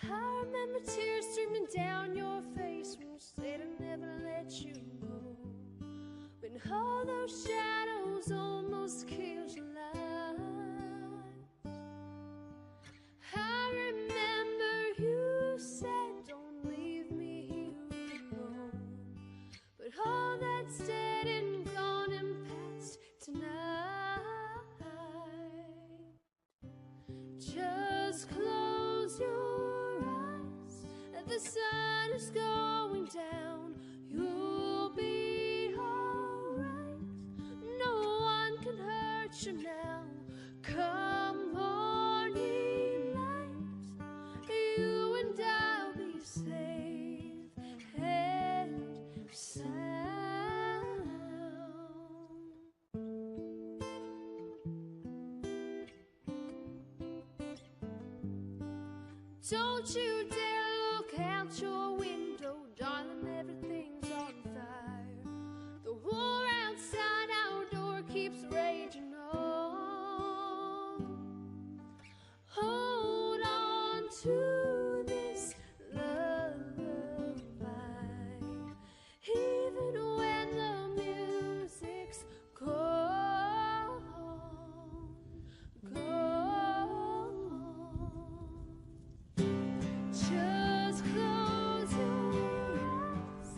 I remember tears streaming down your face when you said I'd never let you go. When all those shadows almost killed your life. I remember you said, don't leave me here alone. But all that's dead and gone and past tonight. Just close your eyes. The sun is going down. You'll be alright. No one can hurt you now. Come morning light, you and I'll be safe and sound. Don't you dare look out your window, darling, everything's on fire. The war outside our door keeps raging on. Hold on to this lullaby, even when the music's gone, gone. Just close your eyes.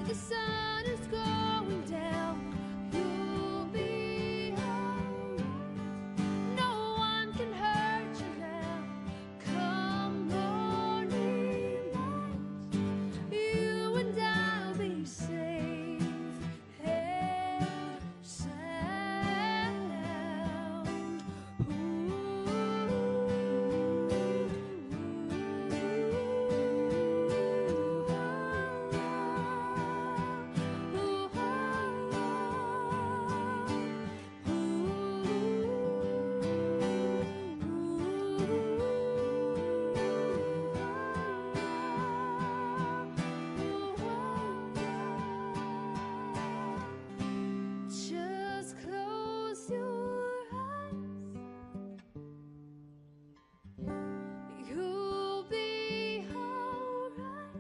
The sun is going down. You'll be alright. No one can hurt you now. Come morning light, you and I'll be safe and sound. Just close your eyes. You'll be alright.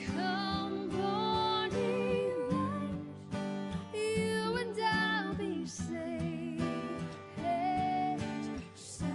Come morning light, you and I'll be safe and sound.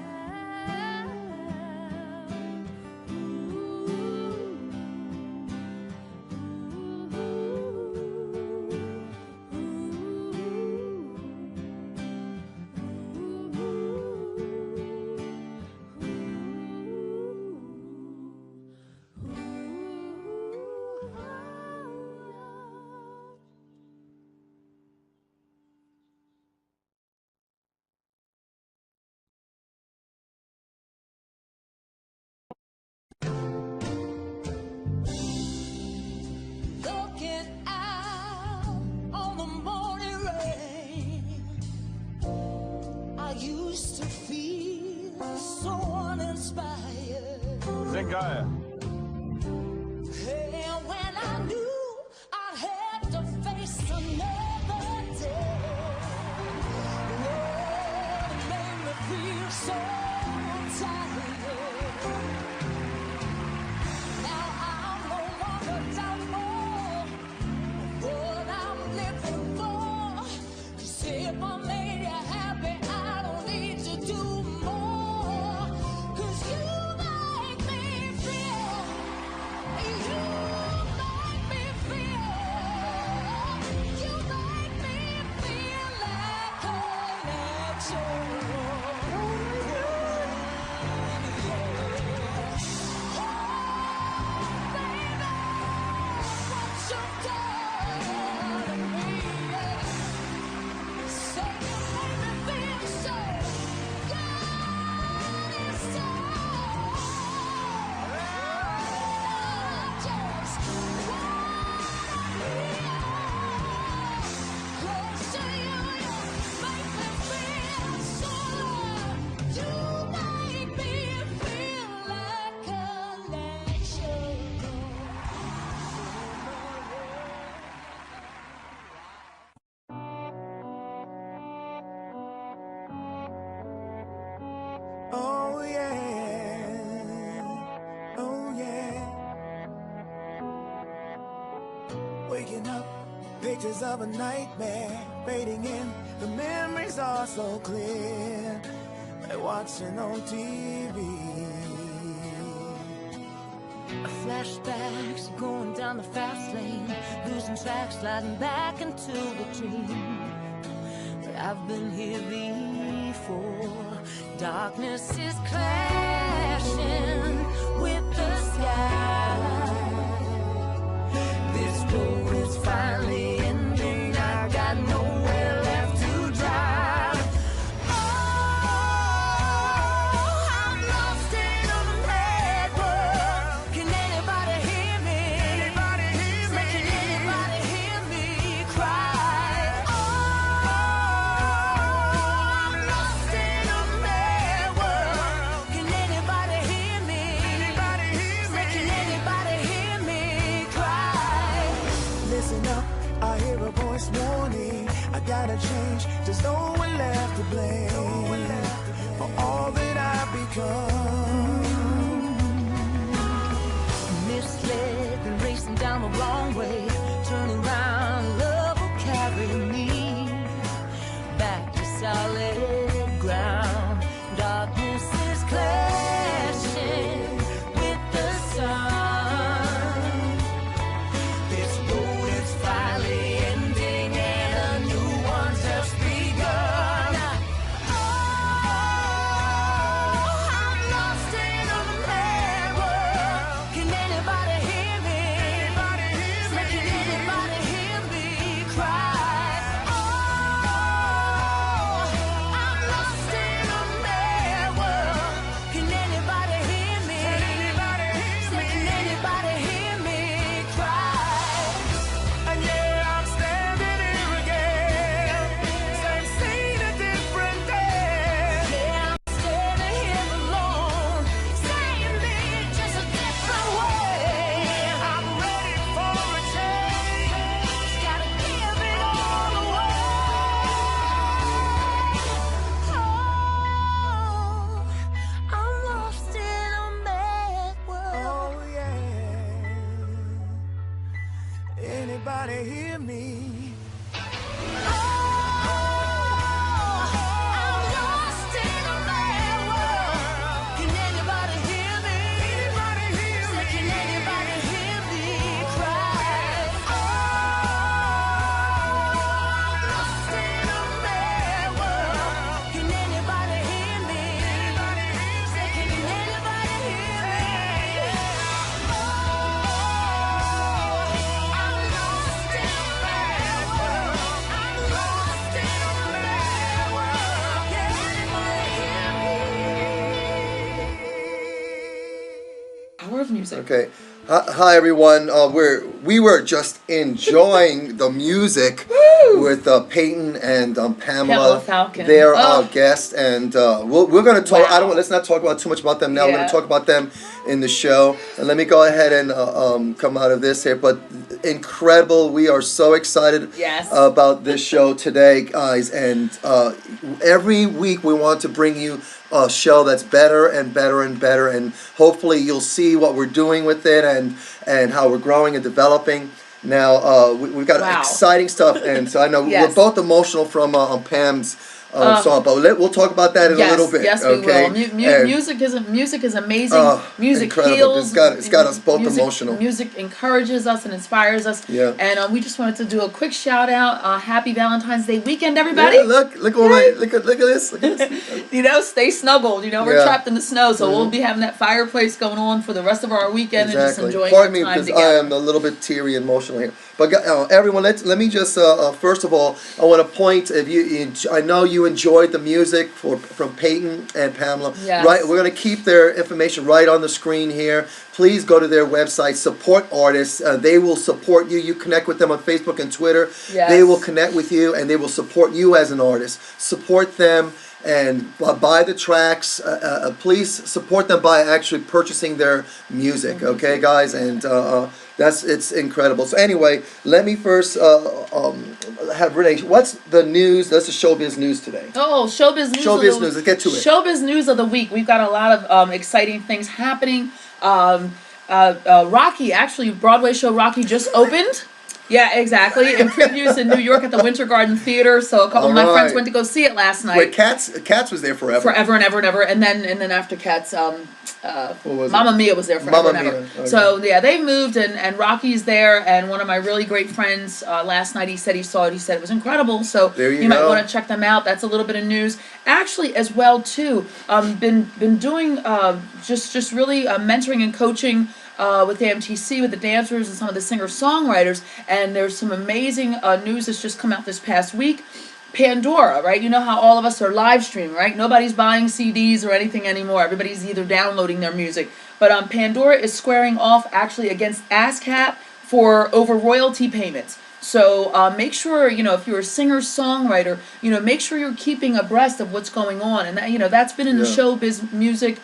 Looking out on the morning rain, I used to feel so uninspired. Zingaya. Hey, when I knew I'd have to face another day, Lord, it made me feel so tired. Now I'm no longer doubtful what I'm living for. 'Cause if I made you happy, I don't need to do more. 'Cause you make me feel waking up, pictures of a nightmare fading in. The memories are so clear, like watching on TV. Flashbacks going down the fast lane, losing track, sliding back into a dream. But I've been here before. Darkness is clashing with the sky. This road is finally ending. I got nowhere left to drive. Oh, I'm lost in a mad world. Can anybody hear me? Anybody hear me? Can anybody hear me cry? Oh, I'm lost in a mad world. Can anybody hear me? Anybody hear me? Can anybody hear me cry? Listen up, I hear a voice warning. I gotta change, there's no one left to blame for all that I've become. Misled and racing down the wrong way, turning round, love will carry me back to solid ground. Darkness is clashing with the sun. This road is finally ending and a new one's just begun. Oh, I'm lost in a mad world. Can anybody hear me? Anybody hear me? Can anybody hear me cry? Oh, I'm lost in a mad world. Can anybody hear me? Can anybody hear me? Can anybody hear me cry? And yeah, I'm standing here again, same scene, a different day. Yeah, I'm standing here alone, saying me just a different way. I'm ready for a change. Just gotta give it all away. Oh, I'm lost in a mad world. Oh yeah. Anybody hear me? I'm lost in a mad world. Can anybody hear me? Anybody hear Say, me? can anybody hear me cry? Oh, I'm lost in a mad world. Can anybody hear me? Say, can anybody hear me? Oh, I'm lost in a mad world. I'm lost in a mad world. Can anybody hear me? Power of music. Okay. Hi everyone. We were just enjoying the music with Peyton and Pamela Pamela. Falcon. They're our Oh. guests, and we're going to talk. Wow. Let's not talk about too much about them now. We're going Yeah. to talk about them in the show. And let me go ahead and come out of this here. But incredible. We are so excited Yes. about this show today, guys. And every week we want to bring you a show that's better and better and better, and hopefully you'll see what we're doing with it and how we're growing and developing. Now we've got Wow. exciting stuff, and so I know Yes. we're both emotional from Pam's song, but we'll talk about that in a little bit. Yes, okay? we will. And, Music is amazing. Music incredible. heals. It's got us both music, emotional. Music encourages us and inspires us. Yeah. And we just wanted to do a quick shout out. Happy Valentine's Day weekend, everybody. Yeah, look at this. Look at this. You know, stay snuggled. You know, we're Yeah. trapped in the snow, so we'll be having that fireplace going on for the rest of our weekend and just enjoying Pardon me our time because I together. am a little bit teary and emotional here. But everyone, let me just first of all, I want to point. I know you enjoyed the music from Peyton and Pamela. Yes. Right, we're going to keep their information right on the screen here. Please go to their website. Support artists. They will support you. You connect with them on Facebook and Twitter. Yes. They will connect with you and they will support you as an artist. Support them. And buy the tracks. Please support them by actually purchasing their music, okay, guys? And it's incredible. So anyway, let me first have Renee. What's the news? That's the showbiz news today. Oh, showbiz news. Showbiz news. Let's get to it. Showbiz news of the week. We've got a lot of exciting things happening. Rocky, actually, Broadway show Rocky just opened. Yeah, exactly. And previews in New York at the Winter Garden Theater. So a couple of my friends went to go see it last night. Wait, Cats was there forever. Forever and ever and ever. And then after Cats, Mamma Mia was there Mamma forever and ever. Mia. Okay. So yeah, they moved and Rocky's there. And one of my really great friends last night, he said he saw it. He said it was incredible. So there you might want to check them out. That's a little bit of news. Actually, as well too, been doing just really mentoring and coaching. With the MTC, with the dancers and some of the singer-songwriters, and there's some amazing news that's just come out this past week. Pandora, right? You know how all of us are live streaming, right? Nobody's buying CDs or anything anymore. Everybody's either downloading their music. But Pandora is squaring off actually against ASCAP for over royalty payments. So make sure, if you're a singer-songwriter, make sure you're keeping abreast of what's going on. And that, that's been in the showbiz music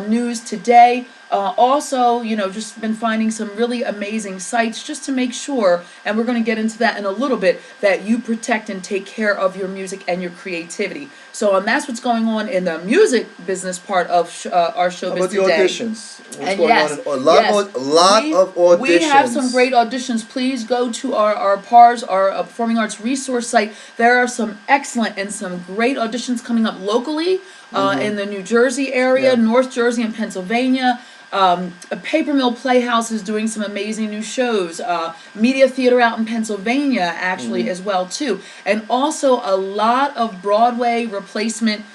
news today. Also, just been finding some really amazing sites just to make sure, and we're going to get into that in a little bit, that you protect and take care of your music and your creativity. So that's what's going on in the music business part of our showbiz today. How about the auditions? What's going yes, on? A lot of auditions. We have some great auditions. Please go to our PARS, our Performing Arts Resource site. There are some excellent and some great auditions coming up locally in the New Jersey area, North Jersey and Pennsylvania. A Paper Mill Playhouse is doing some amazing new shows. Media Theater out in Pennsylvania actually as well too. And also a lot of Broadway replacement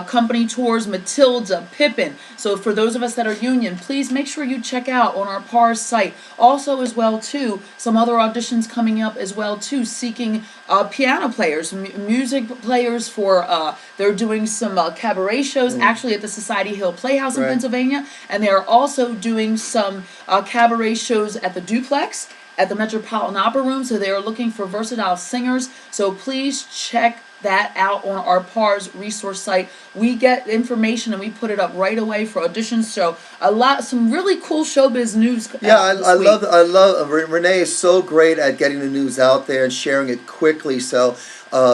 company tours, Matilda, Pippin. So for those of us that are union, please make sure you check out on our PARS site. Also as well too, some other auditions coming up as well too, seeking piano players, music players for, they're doing some cabaret shows actually at the Society Hill Playhouse in Pennsylvania. And they are also doing some cabaret shows at the Duplex, at the Metropolitan Opera Room. So they are looking for versatile singers. So please check that out on our PARS resource site. We get information and we put it up right away for auditions. So some really cool showbiz news. Yeah, I love Renee is so great at getting the news out there and sharing it quickly. So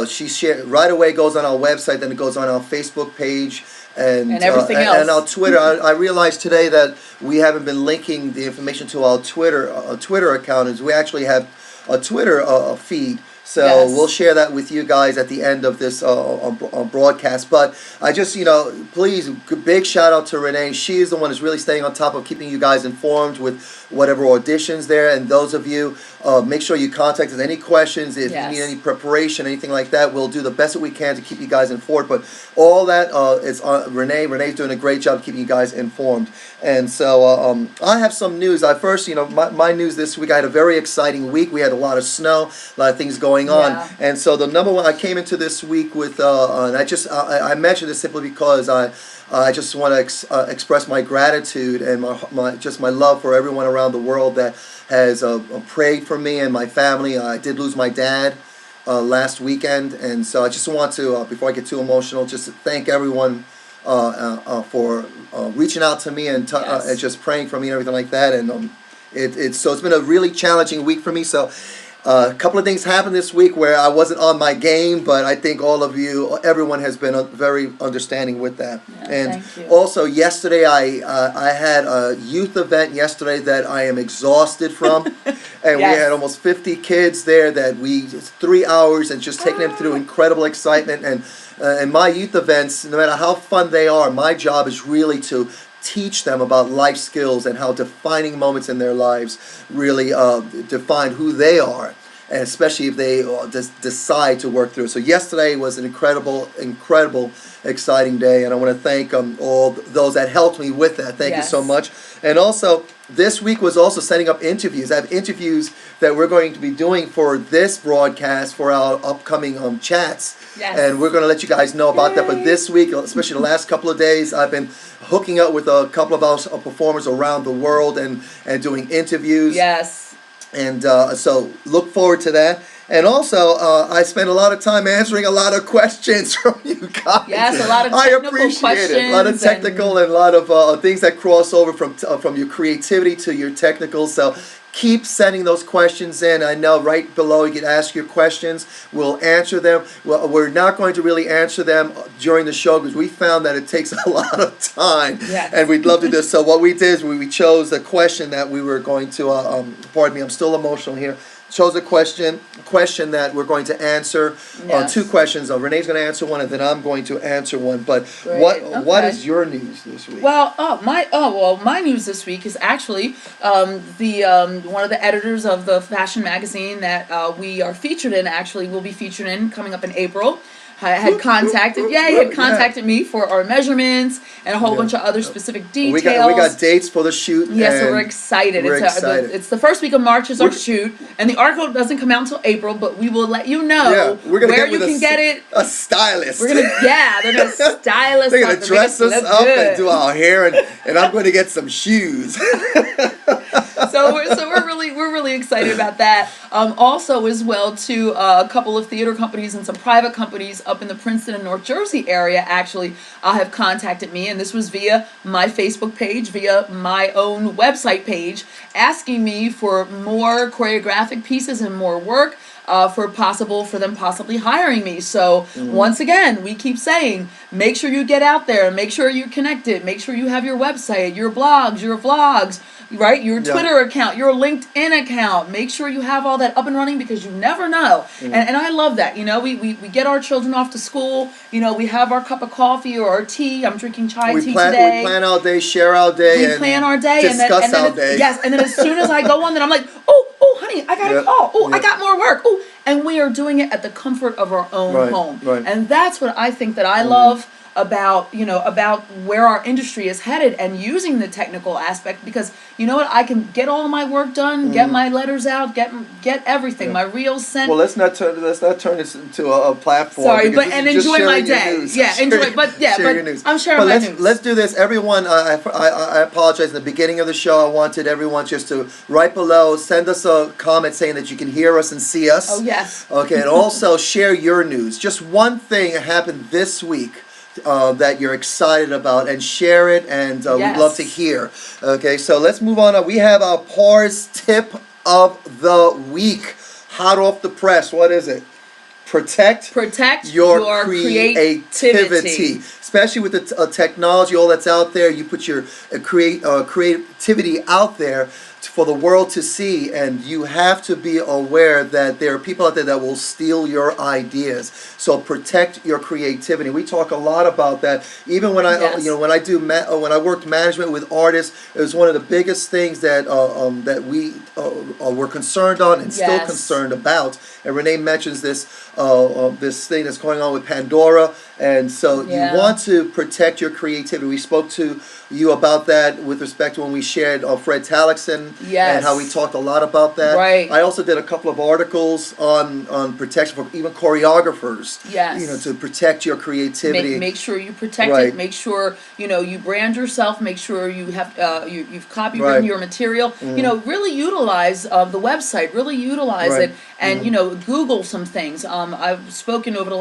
she right away goes on our website, then it goes on our Facebook page. And everything else. And our Twitter. I realized today that we haven't been linking the information to our Twitter account. Is we actually have a Twitter feed. So we'll share that with you guys at the end of this broadcast. But I just, please, big shout out to Renee. She is the one who's really staying on top of keeping you guys informed with whatever auditions there. And those of you, make sure you contact us. Any questions, if you need any preparation, anything like that, we'll do the best that we can to keep you guys informed. But all that is Renee. Renee's doing a great job keeping you guys informed. And so I have some news. My news this week, I had a very exciting week. We had a lot of snow, a lot of things going on. And so the number one, I came into this week with, and I mentioned this simply because I just want to express my gratitude and my love for everyone around the world that has prayed for me and my family. I did lose my dad last weekend, and so I just want to, before I get too emotional, just to thank everyone for reaching out to me and just praying for me and everything like that. And it's been a really challenging week for me. So a couple of things happened this week where I wasn't on my game, but I think everyone has been very understanding with that. And also yesterday, I had a youth event yesterday that I am exhausted from, and we had almost 50 kids there that 3 hours and just taking them through incredible excitement. And my youth events, no matter how fun they are, my job is really to teach them about life skills and how defining moments in their lives really define who they are, and especially if they decide to work through it. So yesterday was an incredible, exciting day, and I want to thank all those that helped me with that. Thank you so much. And also, this week was also setting up interviews. I have interviews that we're going to be doing for this broadcast for our upcoming chats. And we're going to let you guys know about that. But this week, especially the last couple of days, I've been hooking up with a couple of our performers around the world and doing interviews. And so look forward to that. And also, I spent a lot of time answering a lot of questions from you guys. Yes, a lot of technical questions. I appreciate it. A lot of technical and a lot of things that cross over from your creativity to your technical. So keep sending those questions in. I know right below you can ask your questions. We'll answer them. Well, we're not going to really answer them during the show because we found that it takes a lot of time. And we'd love to do this. So what we did is we chose the question that we were going to, pardon me, I'm still emotional here. chose a question that we're going to answer. Yes. Two questions. Renee's going to answer one, and then I'm going to answer one. But Great. what Okay. is your news this week? Well, my news this week is actually the one of the editors of the fashion magazine that we are featured in. Actually, will be featured in coming up in April. Had contacted me for our measurements and a whole bunch of other specific details. We got dates for the shoot. Yes, so we're excited. We're excited. It's the first week of March is our shoot, and the article doesn't come out until April, but we will let you know where you can get it. A stylist. They're gonna style us. They're gonna dress us up and do our hair, and I'm going to get some shoes. So we're really excited about that. Also, as well, too, a couple of theater companies and some private companies up in the Princeton and North Jersey area actually have contacted me, and this was via my Facebook page, via my own website page, asking me for more choreographic pieces and more work. For them possibly hiring me. So once again, we keep saying, make sure you get out there, make sure you're connected, make sure you have your website, your blogs, your vlogs, right? Your Twitter account, your LinkedIn account. Make sure you have all that up and running because you never know. And I love that. You know, we get our children off to school. You know, we have our cup of coffee or our tea. I'm drinking tea today. We plan our day, share our day. We plan our day. Discuss our day. Yes, and then as soon as I go on, then I'm like, oh, honey, I got a call. Oh, I got more work. Oh, and we are doing it at the comfort of our own home. Right. And that's what I think that I love about where our industry is headed and using the technical aspect, because you know what, I can get all my work done, get my letters out, get everything, my reels sent. Well, let's not turn this into a platform. Sorry, enjoy my day. Yeah, enjoy. But your news. I'm sharing my news. Let's do this, everyone. I apologize. In the beginning of the show, I wanted everyone just to right below send us a comment saying that you can hear us and see us. Oh yes. Okay, and also share your news. Just one thing happened this week that you're excited about, and share it, and we'd love to hear. Okay, so let's move on. We have our PARS tip of the week. Hot off the press. What is it? Protect your creativity. Especially with the technology, all that's out there. You put your creativity out there for the world to see, and you have to be aware that there are people out there that will steal your ideas. So protect your creativity. We talk a lot about that. Even when I, when I worked management with artists, it was one of the biggest things that we were concerned on and still concerned about. And Renee mentions this this thing that's going on with Pandora, and so you want to protect your creativity. We spoke to you about that with respect to when we shared Fred Talixon and how we talked a lot about that. Right. I also did a couple of articles on protection for even choreographers. Yes. You know, to protect your creativity. Make sure you protect it. Make sure you brand yourself. Make sure you have you've copywritten your material. You know, really utilize the website. Really utilize it, and Google some things. I've spoken over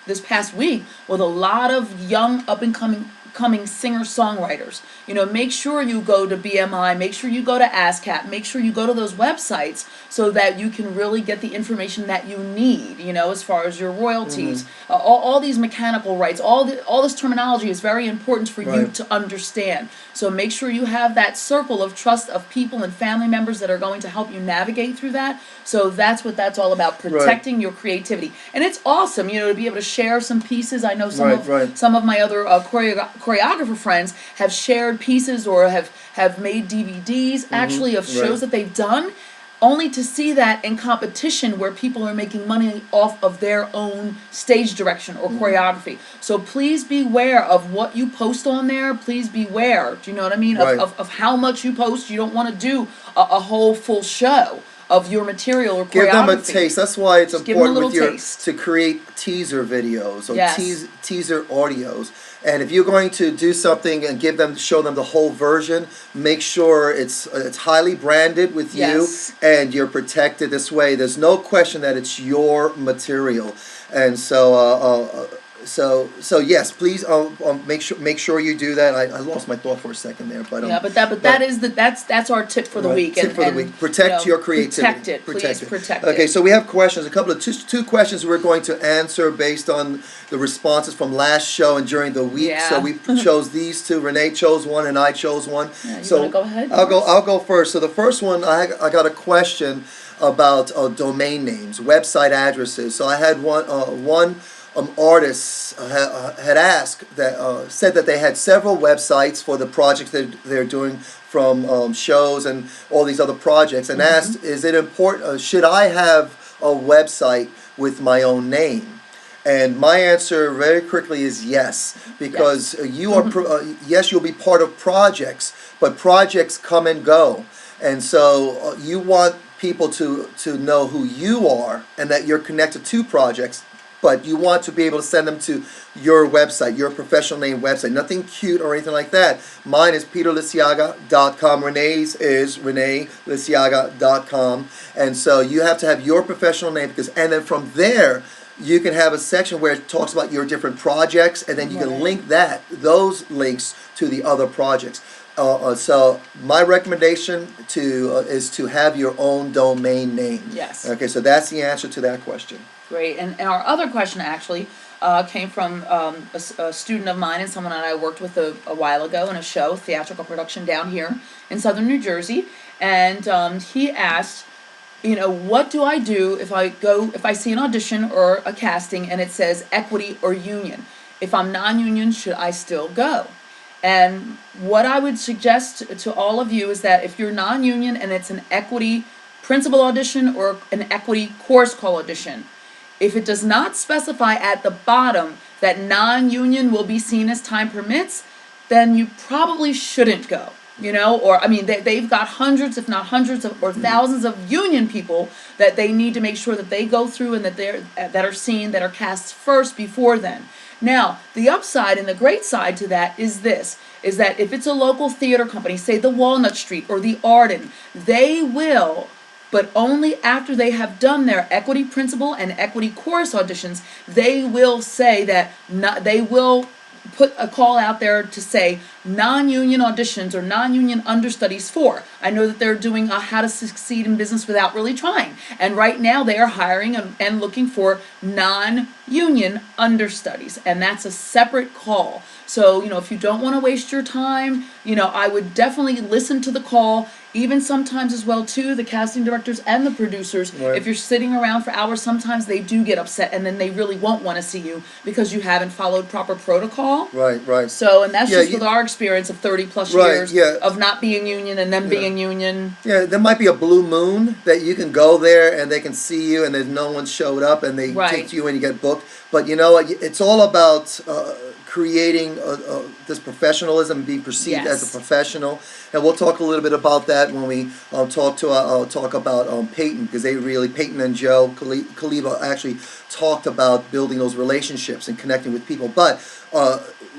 this past week with a lot of young up and coming singer-songwriters. Make sure you go to BMI, make sure you go to ASCAP, make sure you go to those websites so that you can really get the information that you need, as far as your royalties, all these mechanical rights, all this terminology is very important for you to understand. So make sure you have that circle of trust of people and family members that are going to help you navigate through that. So that's what that's all about, protecting your creativity. And it's awesome, to be able to share some pieces. I know some of my other choreographer friends have shared pieces or have made DVDs actually of shows that they've done, only to see that in competition where people are making money off of their own stage direction or choreography. So please beware of what you post on there. Please beware, do you know what I mean, of how much you post. You don't want to do a whole full show of your material or choreography. Give them a taste. That's why it's important to create teaser videos or teaser audios. And if you're going to do something and show them the whole version, make sure it's highly branded with you and you're protected this way. There's no question that it's your material. And so yes, please make sure you do that. I lost my thought for a second there, but that's our tip for the week. Tip for the week. Protect your creativity. Protect it. Okay, so we have questions. A couple of two questions we're going to answer based on the responses from last show and during the week. So we chose these two. Renee chose one and I chose one. You want to go ahead? I'll go first. So the first one, I got a question. about domain names, website addresses. So I had one artist had asked that said that they had several websites for the projects that they're doing, from shows and all these other projects, and asked, is it important, should I have a website with my own name? And my answer very quickly is yes, because you are yes, you'll be part of projects, but projects come and go, and so you want people to know who you are and that you're connected to projects, but you want to be able to send them to your website, your professional name website. Nothing cute or anything like that. Mine is peterliciaga.com. Renee's is reneeliciaga.com. And so you have to have your professional name, and then from there, you can have a section where it talks about your different projects, and then you can link those links to the other projects. So my recommendation is to have your own domain name. Yes. Okay, so that's the answer to that question. Great. And our other question actually came from a student of mine and someone that I worked with a while ago in a show, theatrical production down here in southern New Jersey. And he asked, what do I do if I see an audition or a casting and it says equity or union? If I'm non-union, should I still go? And what I would suggest to all of you is that if you're non-union and it's an equity principal audition or an equity course call audition, if it does not specify at the bottom that non-union will be seen as time permits, then you probably shouldn't go. They've got hundreds, if not hundreds or thousands of union people that they need to make sure that they go through and that are seen, that are cast first before then. Now, the upside and the great side to that is that if it's a local theater company, say the Walnut Street or the Arden, they will, but only after they have done their equity principal and equity chorus auditions, they will say that they will put a call out there to say non-union auditions or non-union understudies for. I know that they're doing a How to Succeed in Business Without Really Trying. And right now they are hiring and looking for non-union understudies. And that's a separate call. So, if you don't want to waste your time, I would definitely listen to the call. Even sometimes as well, too, the casting directors and the producers, if you're sitting around for hours, sometimes they do get upset and then they really won't want to see you because you haven't followed proper protocol. Right. So, and that's just with our experience of 30 plus years of not being union and then being union. Yeah, there might be a blue moon that you can go there and they can see you and there's no one showed up and they take you and you get booked. But you know what? It's all about creating this professionalism and be perceived as a professional. And we'll talk a little bit about that when we talk about Peyton, because Peyton and Joe Kaliba actually talked about building those relationships and connecting with people. But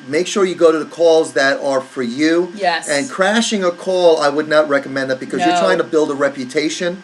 make sure you go to the calls that are for you. Yes. And crashing a call, I would not recommend that, because you're trying to build a reputation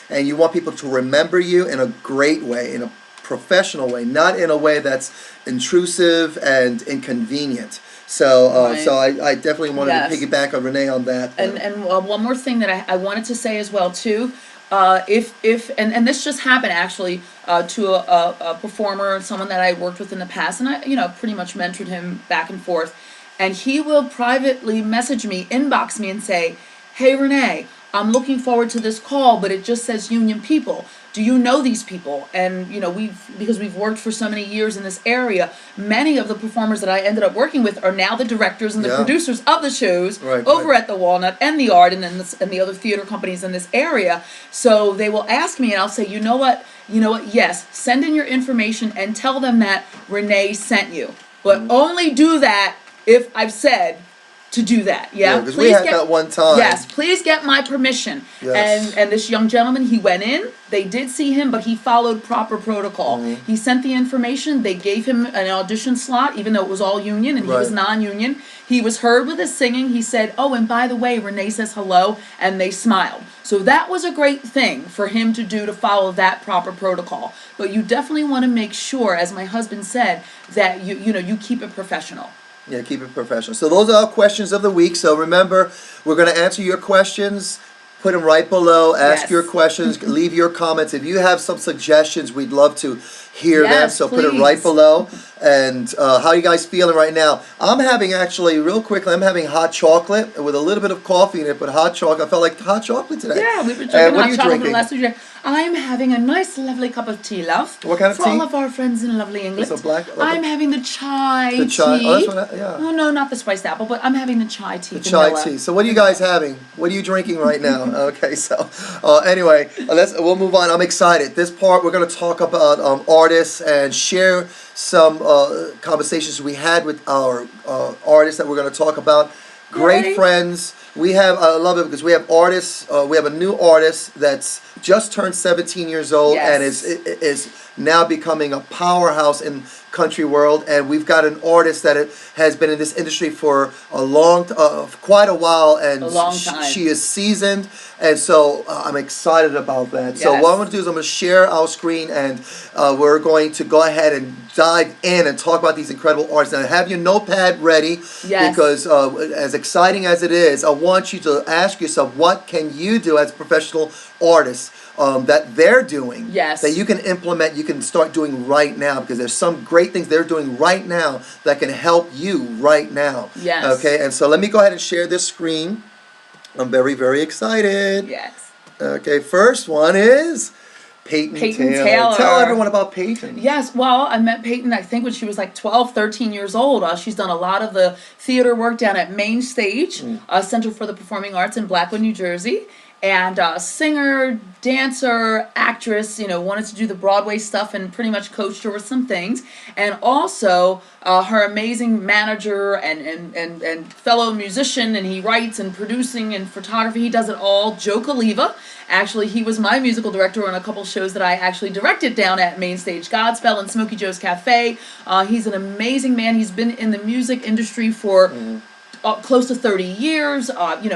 and you want people to remember you in a great way, in a professional way, not in a way that's intrusive and inconvenient. So I definitely wanted to piggyback on Renee on that. And one more thing that I wanted to say as well too, if this just happened actually to a performer, someone that I worked with in the past, and I pretty much mentored him back and forth, and he will privately message me, inbox me, and say, "Hey Renee, I'm looking forward to this call, but it just says union people. Do you know these people?" And because we've worked for so many years in this area, many of the performers that I ended up working with are now the directors and the producers of the shows over at the Walnut and the Arden and the other theater companies in this area. So they will ask me, and I'll say, you know what? Yes, send in your information and tell them that Renee sent you, but only do that if I've said to do that. Because we had that one time. Yes, please get my permission. Yes. And this young gentleman, he went in, they did see him, but he followed proper protocol. He sent the information, they gave him an audition slot, even though it was all union and he was non-union. He was heard with his singing. He said, "Oh, and by the way, Renee says hello," and they smiled. So that was a great thing for him to do, to follow that proper protocol. But you definitely want to make sure, as my husband said, that you keep it professional. Yeah, keep it professional. So those are our questions of the week. So remember, we're going to answer your questions. Put them right below. Ask your questions. Leave your comments. If you have some suggestions, we'd love to hear them. Yes, So put it please. right below. And how are you guys feeling right now? I'm having actually, real quickly, I'm having hot chocolate with a little bit of coffee in it, but hot chocolate. I felt like hot chocolate today. Yeah, we've been And drinking what are hot you chocolate for the drinking? last 2 years. I'm having a nice, lovely cup of tea, love. What kind of for tea? all of our friends in lovely England. It's a black- I'm having the chai The chai. tea. Oh, that's what yeah. Oh, no, not the spiced apple, but I'm having the chai tea. The chai vanilla. tea. So what are you guys having? What are you drinking right now? Okay, so anyway, we'll move on. I'm excited. This part we're going to talk about artists and share some conversations we had with our artists that we're going to talk about. Great Yay. friends. We have, I love it because we have artists, we have a new artist that's just turned 17 years old and is now becoming a powerhouse in country world. And we've got an artist that has been in this industry for quite a while, and A long time. she is seasoned. And so I'm excited about that. So Yes. what I'm going to do is I'm going to share our screen, and we're going to go ahead and dive in and talk about these incredible artists. And have your notepad ready, Yes. because as exciting as it is, I want you to ask yourself, what can you do as a professional artist that they're doing, Yes. that you can implement, you can start doing right now, because there's some great things they're doing right now that can help you right now. Yes. Okay, and so let me go ahead and share this screen. I'm very, very excited. Yes. Okay, first one is Peyton Taylor. Tell everyone about Peyton. Yes, well, I met Peyton, I think, when she was like 12, 13 years old. She's done a lot of the theater work down at Main Stage, Center for the Performing Arts in Blackwood, New Jersey. And singer, dancer, actress, wanted to do the Broadway stuff and pretty much coached her with some things. And also her amazing manager and fellow musician, and he writes and producing and photography. He does it all. Joe Kaliva. Actually, he was my musical director on a couple shows that I actually directed down at Main Stage, Godspell and Smokey Joe's Cafe. He's an amazing man. He's been in the music industry for close to 30 years,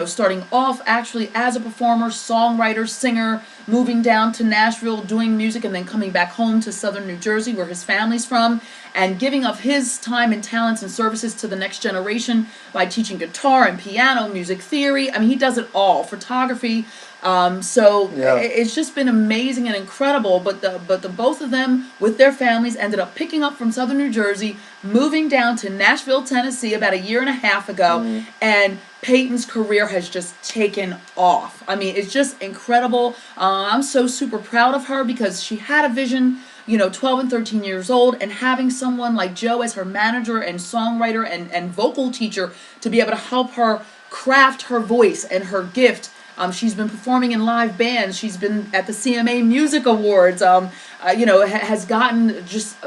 starting off actually as a performer, songwriter, singer, moving down to Nashville, doing music, and then coming back home to southern New Jersey, where his family's from, and giving of his time and talents and services to the next generation by teaching guitar and piano, music theory. I mean, he does it all. Photography. It's just been amazing and incredible. But the both of them with their families ended up picking up from southern New Jersey, moving down to Nashville, Tennessee about 1.5 years ago, and Peyton's career has just taken off. I mean, it's just incredible. I'm so super proud of her because she had a vision, 12 and 13 years old, and having someone like Joe as her manager and songwriter and vocal teacher to be able to help her craft her voice and her gift. She's been performing in live bands. She's been at the CMA Music Awards. Has gotten just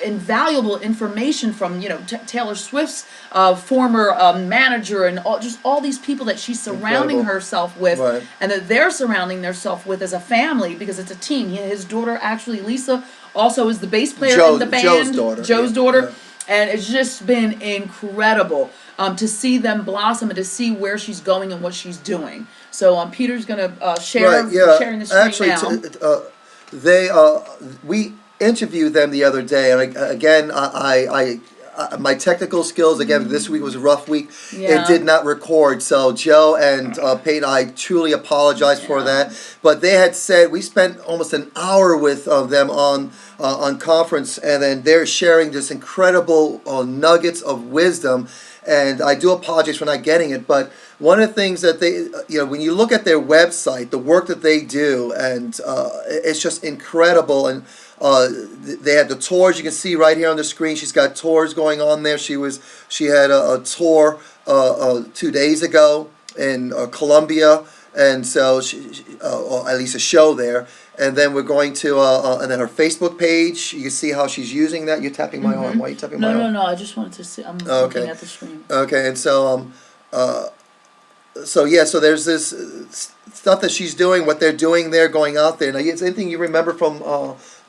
invaluable information from Taylor Swift's former manager and all these people that she's surrounding herself with, Right. and that they're surrounding themselves with as a family, because it's a team. His daughter, actually, Lisa, also is the bass player in the band. Joe's daughter. And it's just been incredible to see them blossom and to see where she's going and what she's doing. So Peter's going to sharing the screen now. We interviewed them the other day, and again, I my technical skills, again, this week was a rough week. Yeah. It did not record. So Joe and Peyton, I truly apologize for that. But they had said, we spent almost an hour with them on conference, and then they're sharing this incredible nuggets of wisdom. And I do apologize for not getting it, but one of the things that they, when you look at their website, the work that they do, and it's just incredible. And they had the tours. You can see right here on the screen. She's got tours going on there. She had a tour 2 days ago in Colombia, and so or at least a show there. And then we're going to, and then her Facebook page. You can see how she's using that. You're tapping my arm. Why are you tapping my arm? No. I just wanted to see. I'm looking at the screen. Okay, and so, so there's this stuff that she's doing, what they're doing there, going out there. Now, is there anything you remember from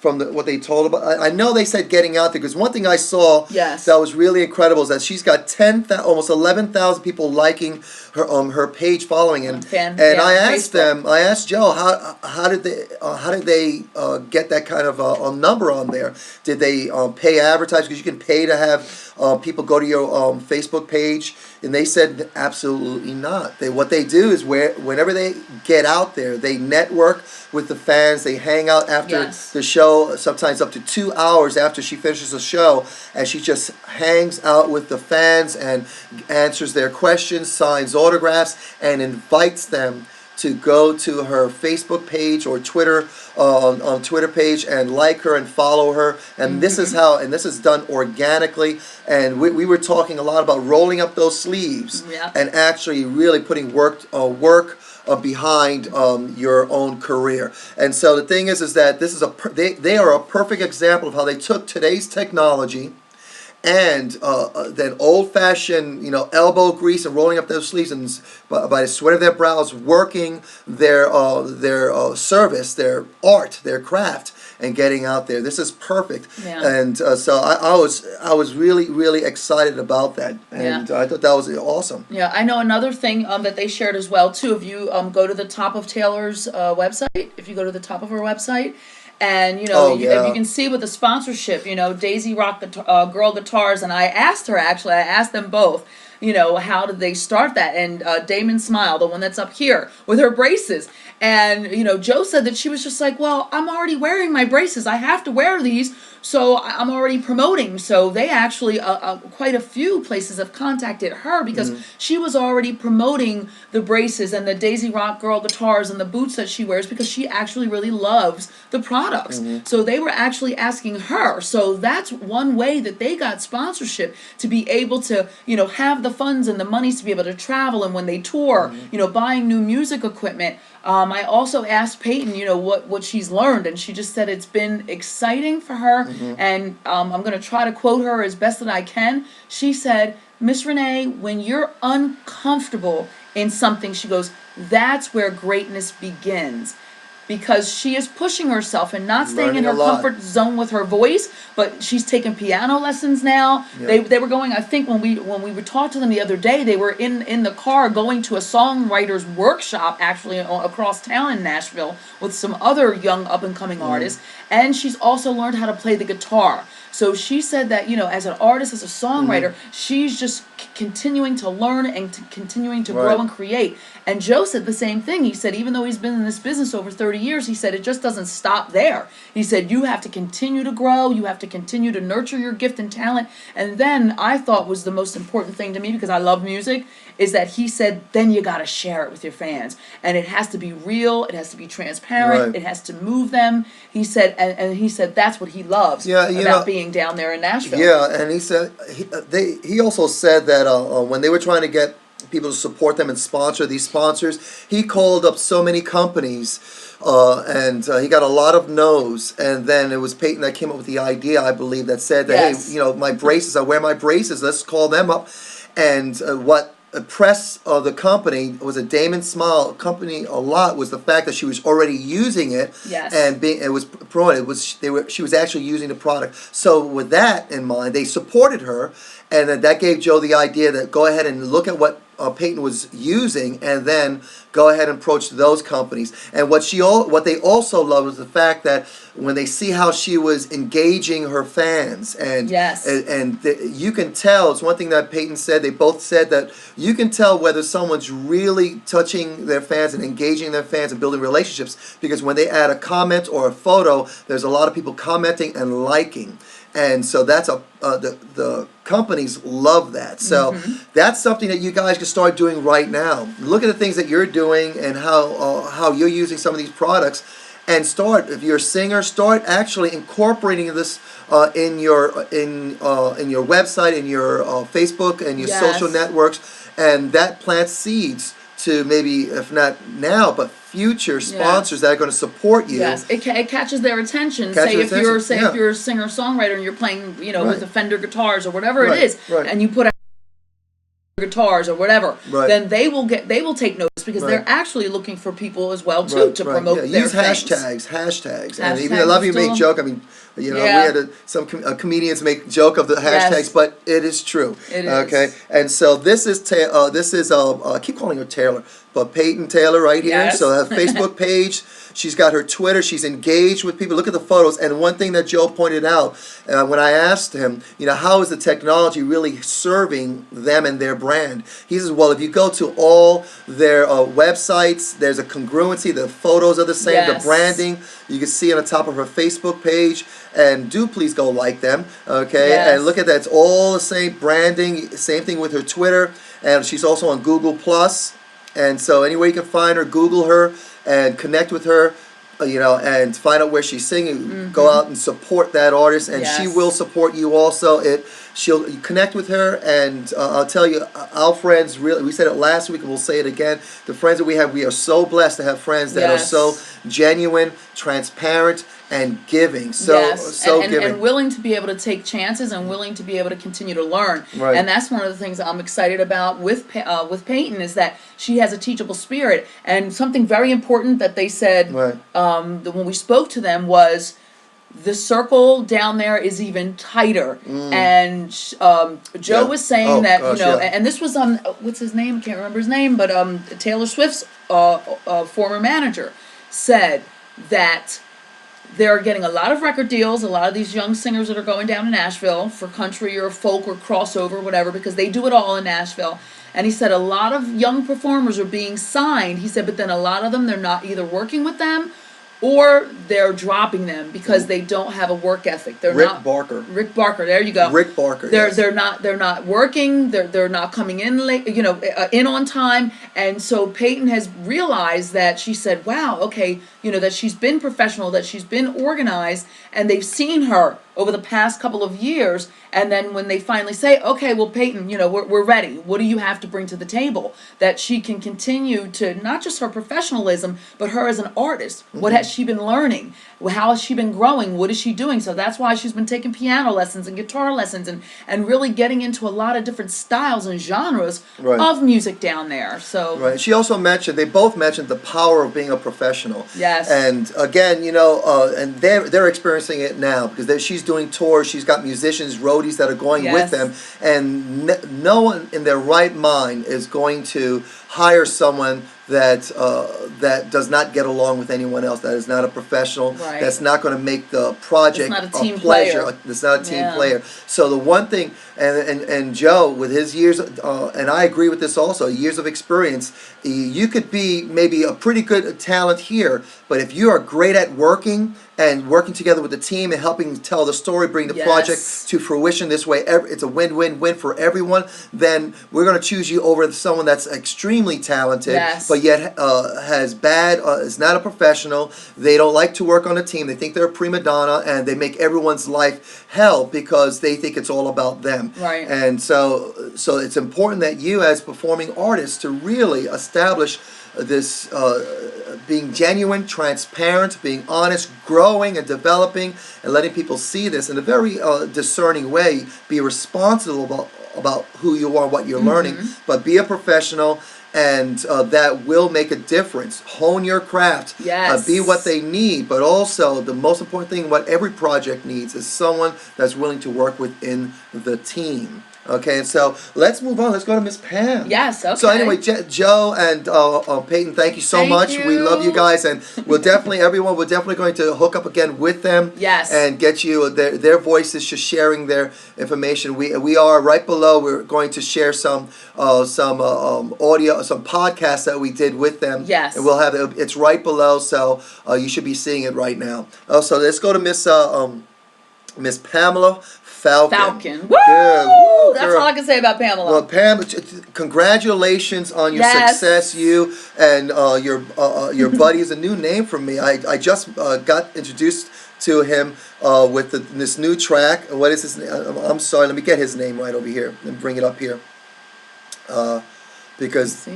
what they told about? I know they said getting out there, because one thing I saw that was really incredible is that she's got almost 11,000 people liking her page, following, and I asked them, I asked Joe, how did they get that kind of a number on there? Did they pay advertise? Because you can pay to have people go to your Facebook page. And they said absolutely not. What they do is whenever they get out there, they network with the fans. They hang out after the show, sometimes up to 2 hours after she finishes the show, and she just hangs out with the fans and answers their questions, signs autographs, and invites them to go to her Facebook page or Twitter on Twitter page and like her and follow her. And this is how, and this is done organically. And we were talking a lot about rolling up those sleeves and actually really putting work behind your own career. And so the thing is that this is they are a perfect example of how they took today's technology and then old-fashioned, elbow grease and rolling up those sleeves and by the sweat of their brows, working their service, their art, their craft, and getting out there. This is perfect. Yeah. And so I was really, really excited about that, and I thought that was awesome. Yeah, I know another thing that they shared as well too. If you go to the top of Taylor's website, if you go to the top of her website. And, you can see with the sponsorship, Daisy Rock Girl Guitars, and I asked them both, how did they start that? And Damon Smile, the one that's up here, with her braces. And, Joe said that she was just like, well, I'm already wearing my braces. I have to wear these, so I'm already promoting. So they actually, quite a few places have contacted her because she was already promoting the braces and the Daisy Rock Girl Guitars and the boots that she wears because she actually really loves the products. So they were actually asking her. So that's one way that they got sponsorship, to be able to, have the funds and the monies to be able to travel, and when they tour, buying new music equipment. I also asked Peyton, what she's learned, and she just said it's been exciting for her, and I'm going to try to quote her as best that I can. She said, Miss Renee, when you're uncomfortable in something, she goes, that's where greatness begins. Because she is pushing herself and not staying in her comfort zone with her voice, but she's taking piano lessons now. Yep. They were going, I think when we would talk to them the other day, they were in the car going to a songwriter's workshop actually across town in Nashville with some other young up-and-coming artists, and she's also learned how to play the guitar. So she said that, as an artist, as a songwriter, she's just continuing to learn and continuing to grow and create. And Joe said the same thing. He said, even though he's been in this business over 30 years, he said, it just doesn't stop there. He said, you have to continue to grow. You have to continue to nurture your gift and talent. And then I thought was the most important thing to me, because I love music, is that he said, then you got to share it with your fans. And it has to be real. It has to be transparent. It has to move them. He said, and he said that's what he loves about being down there in Nashville. Yeah, and he said, he also said that when they were trying to get people to support them and sponsor these sponsors, he called up so many companies and he got a lot of no's, and then it was Peyton that came up with the idea, I believe, that said that, hey, my braces, I wear my braces, let's call them up. And what press of the company was a Damon Smile company a lot was the fact that she was already using it, and it was promoted. She was actually using the product. So with that in mind, they supported her, and then that gave Joe the idea that go ahead and look at what Peyton was using, and then go ahead and approach those companies. And what they also loved was the fact that when they see how she was engaging her fans, and you can tell, it's one thing that Peyton said, they both said that you can tell whether someone's really touching their fans and engaging their fans and building relationships, because when they add a comment or a photo, there's a lot of people commenting and liking. And so that's the companies love that. So that's something that you guys can start doing right now. Look at the things that you're doing and how you're using some of these products, and start. If you're a singer, start actually incorporating this in your website, in your Facebook, and your social networks, and that plants seeds to maybe, if not now, but future sponsors that are going to support you. Yes, it catches their attention. If you're a singer-songwriter and you're playing, with the Fender guitars or whatever it is, and you put out guitars or whatever, then they will take notice, because they're actually looking for people as well too to promote their use hashtags, and even a lot of you make joke. I mean, we had some comedians make joke of the hashtags, but it is true. It is. Okay, and so this is I keep calling her Taylor, but Peyton Taylor right here. So her Facebook page. She's got her Twitter. She's engaged with people. Look at the photos. And one thing that Joe pointed out when I asked him, how is the technology really serving them and their brand? He says, well, if you go to all their websites, there's a congruency. The photos are the same. Yes. The branding, you can see on the top of her Facebook page. And do please go like them, okay? Yes. And look at that. It's all the same branding. Same thing with her Twitter. And she's also on Google+. And so anywhere you can find her, Google her and connect with her, and find out where she's singing. Go out and support that artist, and she will support you also. She'll connect with her, and I'll tell you, our friends, really, we said it last week and we'll say it again, the friends that we have, we are so blessed to have friends that are so genuine, transparent, and giving. Giving. And willing to be able to take chances and willing to be able to continue to learn. Right. And that's one of the things I'm excited about with Peyton, is that she has a teachable spirit. And something very important that they said when we spoke to them was, the circle down there is even tighter. And Joe was saying that, and this was on, what's his name? I can't remember his name, but Taylor Swift's former manager said that they're getting a lot of record deals, a lot of these young singers that are going down to Nashville for country or folk or crossover, whatever, because they do it all in Nashville. And he said a lot of young performers are being signed. He said, but then a lot of them, they're not either working with them or they're dropping them because they don't have a work ethic. They're Rick not Barker. Rick Barker. There you go. Rick Barker. They're not working. They're not coming in late. In on time. And so Peyton has realized that, she said, "Wow, okay, that she's been professional, that she's been organized, and they've seen her over the past couple of years. And then when they finally say, okay, well, Peyton, we're ready. What do you have to bring to the table?" That she can continue to, not just her professionalism, but her as an artist. What has she been learning? How has she been growing? What is she doing? So that's why she's been taking piano lessons and guitar lessons and really getting into a lot of different styles and genres of music down there. So She also mentioned, they both mentioned the power of being a professional. Yes. And again, and they're experiencing it now because she's doing tours. She's got musicians, roadies that are going with them, and no one in their right mind is going to hire someone that does not get along with anyone else, that is not a professional, that's not going to make the project a team pleasure. Player. It's not a team player. So the one thing, and Joe, with his years, and I agree with this also, years of experience, you could be maybe a pretty good talent here, but if you are great at working and working together with the team and helping tell the story, bring the project to fruition this way, it's a win-win-win for everyone, then we're going to choose you over someone that's extremely talented, but yet is not a professional. They don't like to work on a team. They think they're a prima donna, and they make everyone's life hell because they think it's all about them. Right. And so it's important that you, as performing artists, to really establish this being genuine, transparent, being honest, growing and developing, and letting people see this in a very discerning way. Be responsible about who you are, what you're learning, but be a professional, and that will make a difference. Hone your craft. Yes. Be what they need, but also the most important thing, what every project needs, is someone that's willing to work within the team. Okay, and so let's move on. Let's go to Miss Pam. Yes, okay. So anyway, Joe and Peyton, thank you so much. We love you guys, and we're definitely going to hook up again with them. Yes. And get you their voices, just sharing their information. We are right below. We're going to share some audio, some podcasts that we did with them. Yes. And we'll have it's right below, so you should be seeing it right now. So let's go to Miss Pamela Falcon. Woo! Yeah, woo, That's girl. all I can say about Pamela. Well, Pam, congratulations on your success. You and your buddy is a new name for me. I just got introduced to him with this new track. What is his name? I'm sorry. Let me get his name right over here and bring it up here. Because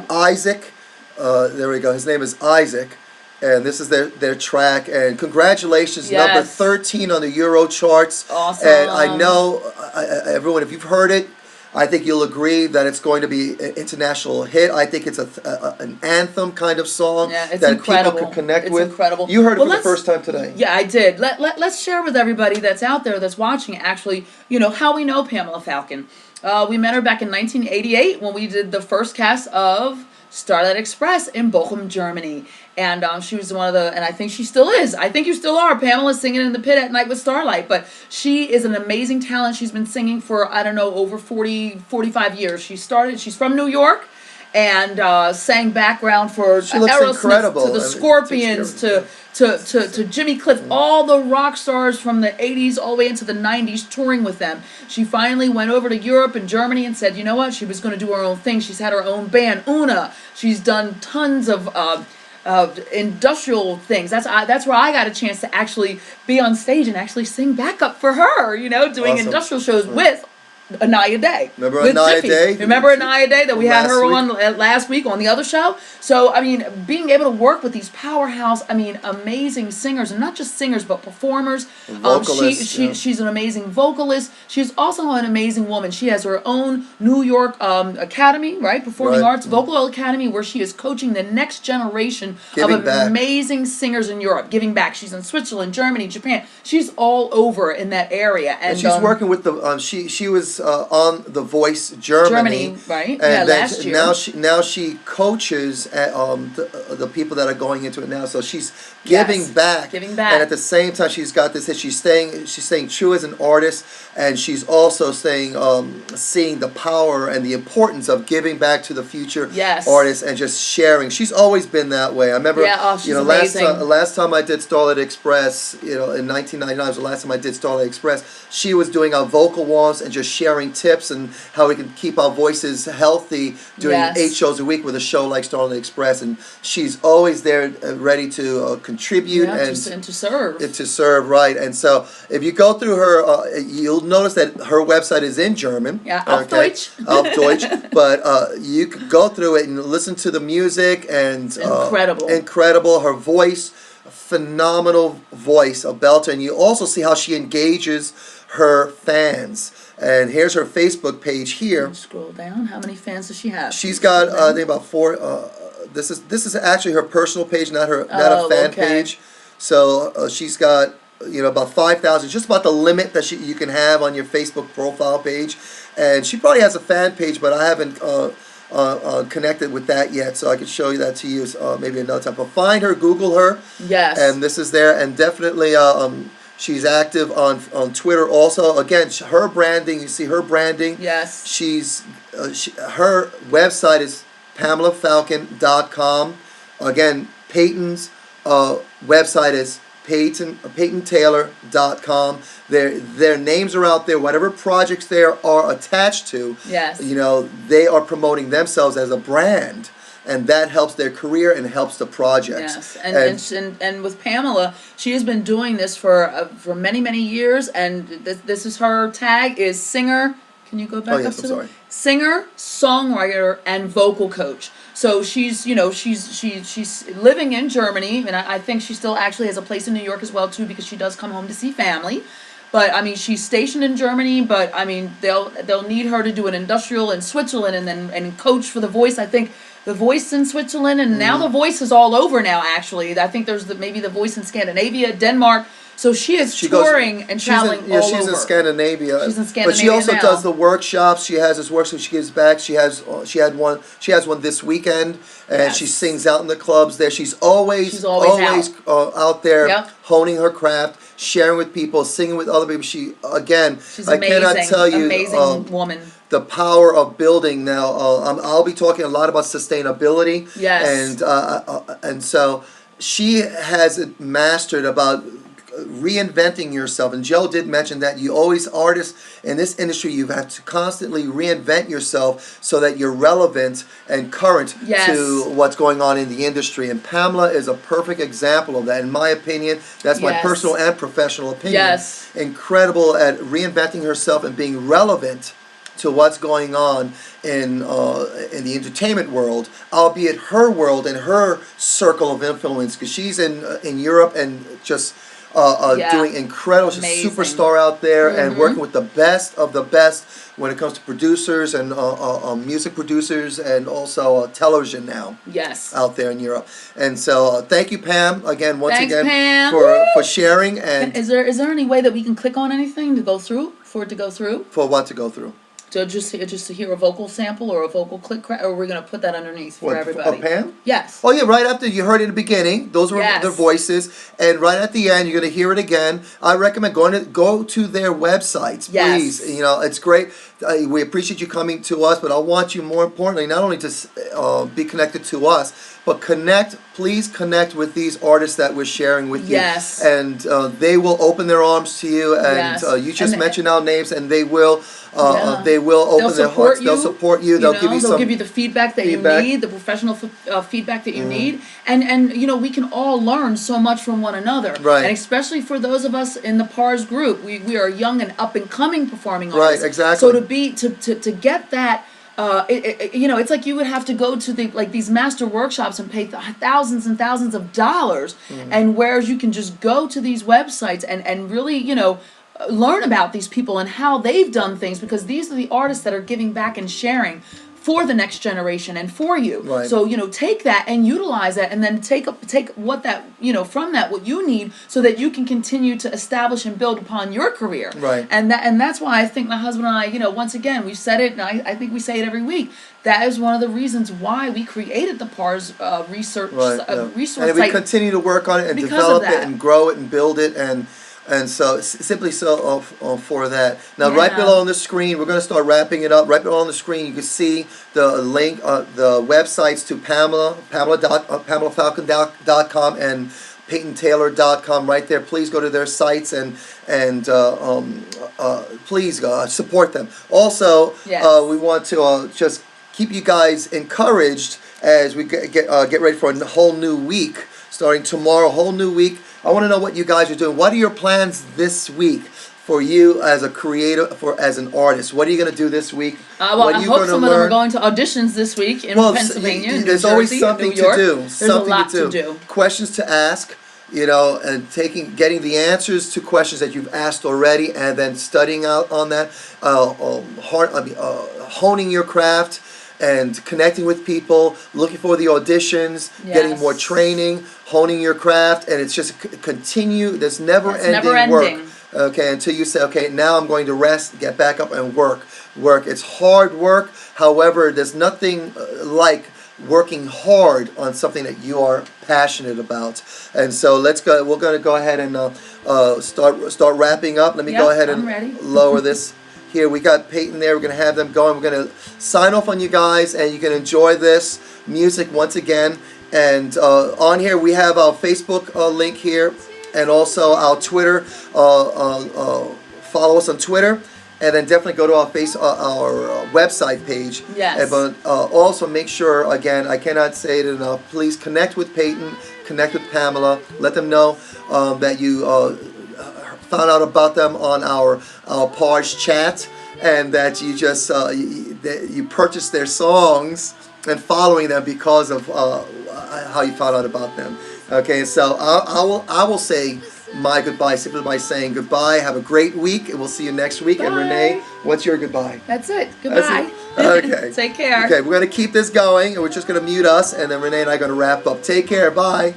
Isaac. There we go. His name is Isaac. And this is their track, and congratulations, number 13 on the Euro charts. Awesome. And I know, everyone, if you've heard it, I think you'll agree that it's going to be an international hit. I think it's an anthem kind of song that people can connect with. It's incredible. You heard it for the first time today. Yeah, I did. Let's share with everybody that's out there that's watching, actually, how we know Pamela Falcon. We met her back in 1988 when we did the first cast of Starlight Express in Bochum, Germany. And she was one of the, and I think she still is. I think you still are. Pamela's singing in the pit at night with Starlight. But she is an amazing talent. She's been singing for, I don't know, over 45 years. She's from New York. And sang background for Aerosmith, to the Scorpions, to Jimmy Cliff, all the rock stars from the 80s all the way into the 90s, touring with them. She finally went over to Europe and Germany and said, you know what, she was going to do her own thing. She's had her own band, Una. She's done tons of industrial things. That's where I got a chance to actually be on stage and actually sing backup for her, doing awesome. industrial shows with Anaya Day. Remember Anaya Day? Remember Anaya Day that we had her Last on last week on the other show? So, I mean, being able to work with these powerhouse, amazing singers, and not just singers, but performers. Vocalists. She's an amazing vocalist. She's also an amazing woman. She has her own New York academy, right? Performing Arts Vocal Academy, where she is coaching the next generation of amazing singers in Europe, giving back. She's in Switzerland, Germany, Japan. She's all over in that area. And she's working with the, she was on The Voice Germany, right? And last year. Now she coaches at, the people that are going into it now. So she's giving back, and at the same time she's got this. She's staying true as an artist, and she's also saying seeing the power and the importance of giving back to the future artists and just sharing. She's always been that way. I remember, last time I did Starlight Express, in 1999 was the last time I did Starlight Express. She was doing our vocal warms and just sharing tips and how we can keep our voices healthy doing 8 shows a week with a show like Starlight Express, and she's always there ready to contribute and to serve. To serve, right. And so if you go through her, you'll notice that her website is in German. Yeah, auf Deutsch. Auf Deutsch. But you could go through it and listen to the music, and incredible. Her voice, phenomenal voice, a belter. And you also see how she engages her fans. And here's her Facebook page here. Scroll down. How many fans does she have? She's got I think about 4. This is actually her personal page, not a fan page. So she's got about 5,000, just about the limit that you can have on your Facebook profile page. And she probably has a fan page, but I haven't connected with that yet, so I could show you that to you maybe another time. But find her, Google her. Yes. And this is there, and definitely she's active on Twitter also. Again, her branding, you see her branding. Yes. Her website is PamelaFalcon.com. Again, Peyton's website is PeytonTaylor.com. Their names are out there. Whatever projects they are attached to, they are promoting themselves as a brand. And that helps their career and helps the projects. Yes, and with Pamela, she has been doing this for many, many years, and this is her tag is singer. Can you go back up to the singer, songwriter, and vocal coach. So she's living in Germany, and I think she still actually has a place in New York as well too, because she does come home to see family. But she's stationed in Germany. But they'll need her to do an industrial in Switzerland, and coach for The Voice. I think The Voice in Switzerland, and now The Voice is all over now. Actually, I think there's maybe The Voice in Scandinavia, Denmark. So she is touring and traveling all over. She's in Scandinavia. She's in Scandinavia but she also now. does the workshops. She has this workshop she gives back. She has one this weekend, and she sings out in the clubs there. She's always out there honing her craft, sharing with people, singing with other people. She's I cannot tell you, amazing woman. The power of building now. I'll be talking a lot about sustainability. Yes. And so she has it mastered about reinventing yourself. And Joe did mention that artists in this industry, you have to constantly reinvent yourself so that you're relevant and current to what's going on in the industry. And Pamela is a perfect example of that, in my opinion. That's my personal and professional opinion. Yes. Incredible at reinventing herself and being relevant to what's going on in the entertainment world, albeit her world and her circle of influence, because she's in Europe and just doing incredible. She's a superstar out there and working with the best of the best when it comes to producers and music producers, and also television now. Yes. Out there in Europe. And so thank you, Pam, again, once again, Pam. For sharing. And is there any way that we can click on anything to go through, for it to go through? For what to go through? to just to hear a vocal sample or a vocal click, or we're gonna put that underneath for everybody? Pam? Yes. Oh yeah, right after you heard it in the beginning, those were Yes. their voices, and right at the end you're gonna hear it again. I recommend go to their websites, please. Yes. You know, it's great. We appreciate you coming to us, but I want you more importantly not only to be connected to us, but please connect with these artists that we're sharing with you. Yes. And they will open their arms to you, and Yes. you just And mentioned our names, and they will. Yeah. They will open their hearts. They'll support you. They'll give you they'll some. give you the feedback that you need, the professional feedback that you need, and you know, we can all learn so much from one another. Right. And especially for those of us in the PARS group, we are young and up and coming performing artists. Right. Exactly. So to get that. You know, it's like you would have to go to these master workshops and pay thousands and thousands of dollars, and whereas you can just go to these websites and really, you know, learn about these people and how they've done things, because these are the artists that are giving back and sharing for the next generation and for you. Right. So, you know, take that and utilize that, and then take what that, you know, from that what you need, so that you can continue to establish and build upon your career. Right. And that's why I think my husband and I, you know, once again, we've said it, and I think we say it every week. That is one of the reasons why we created the PARS resource And we site. continue to work on it and Because develop of it that. and grow it and build it, and so simply so for that. Now, Yeah. right below on the screen, we're going to start wrapping it up. Right below on the screen, you can see the link, the websites to PamelaFalcon.com and PeytonTaylor.com right there. Please go to their sites and please support them. Also, Yes. we want to just keep you guys encouraged as we get ready for a whole new week. Starting tomorrow, whole new week. I want to know what you guys are doing. What are your plans this week for you as a creator, as an artist? What are you going to do this week? Well, what I are you hope gonna some of them are learn? going to auditions this week in Pennsylvania, New there's Jersey, always something New York. to do. There's a lot to do. Questions to ask, you know, and getting the answers to questions that you've asked already, and then studying out on that, honing your craft, and connecting with people, looking for the auditions, getting more training, honing your craft, and it's just continue. There's never-ending work. Okay, until you say, okay, now I'm going to rest, get back up, and work. It's hard work. However, there's nothing like working hard on something that you are passionate about. And so let's go. We're going to go ahead and start wrapping up. Let me go ahead and lower this. Here we got Peyton there. We're going to have them going. We're going to sign off on you guys, and you can enjoy this music once again. And on here we have our Facebook link here, and also our Twitter. Follow us on Twitter, and then definitely go to our website page. Yes. But also make sure, again, I cannot say it enough, please connect with Peyton, connect with Pamela. Let them know that you found out about them on our PARS chat, and that you just you purchased their songs and following them because of how you found out about them. Okay, so I will say my goodbye simply by saying goodbye. Have a great week, and we'll see you next week. Bye. And Renee, what's your goodbye? That's it. Goodbye. That's it. Okay. Take care. Okay, we're going to keep this going, and we're just going to mute us, and then Renee and I are going to wrap up. Take care. Bye.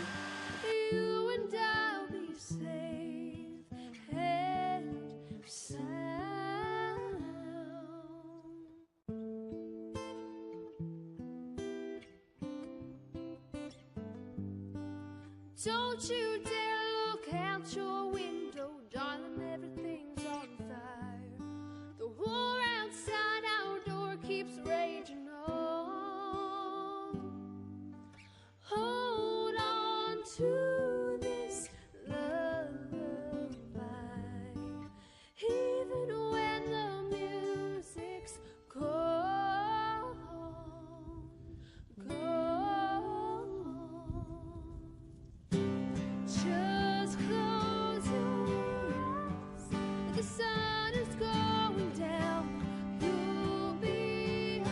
You and I'll be safe and sound. Don't you dare look out your window, darling, everything's on fire. The war outside our door keeps raging on. Hold on to this lullaby, even when the music's gone. Just close your eyes. The sun is going down. You'll be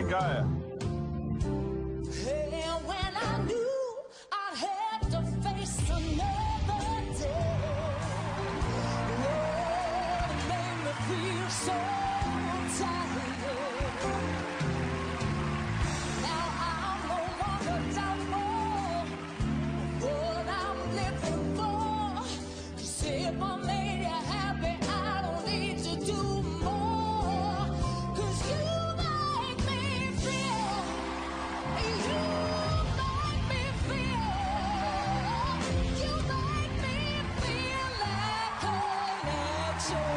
go ahead. And when I knew I'd have to face another day, Lord, it made me feel so tired. Now I'm no longer doubtful what I'm living for. You say if I made you happy, I don't need to do more. 'Cause you make me feel, you make me feel, you make me feel like connection.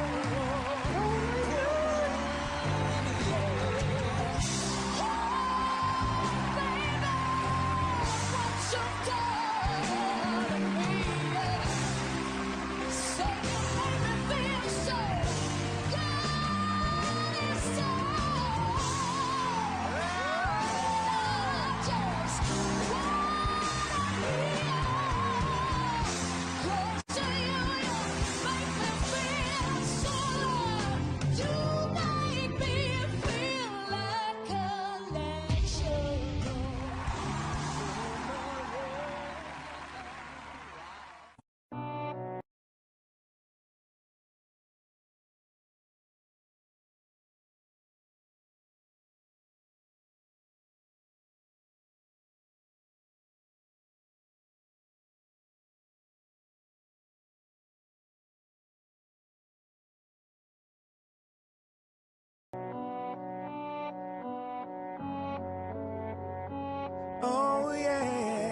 Oh yeah,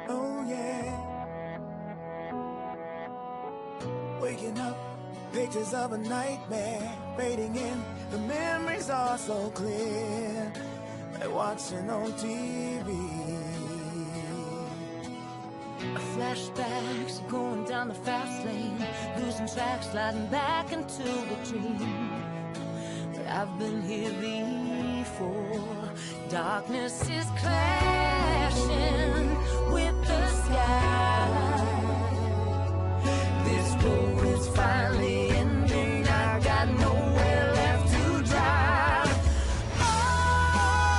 oh yeah. Waking up, pictures of a nightmare fading in. The memories are so clear, like watching on TV. Flashbacks going down the fast lane, losing track, sliding back into a dream. But I've been here before. Darkness is clashing with the sky. This road is finally ending. I got nowhere left to drive. Oh,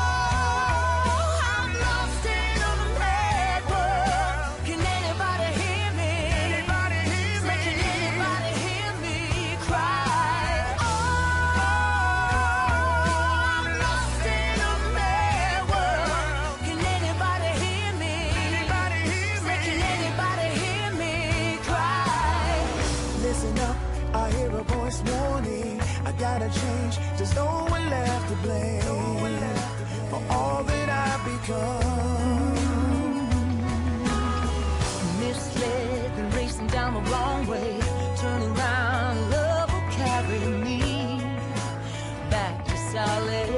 I'm lost in a mad world. Can anybody hear me? Anybody hear me? Can anybody hear me cry? Oh, I'm lost in a mad world. Can anybody hear me? Anybody hear me? Can anybody hear me cry? Listen up, I hear a voice warning. I gotta change, there's no one left to blame for all that I've become. Misled and racing down the wrong way, turning round, love will carry me back to solid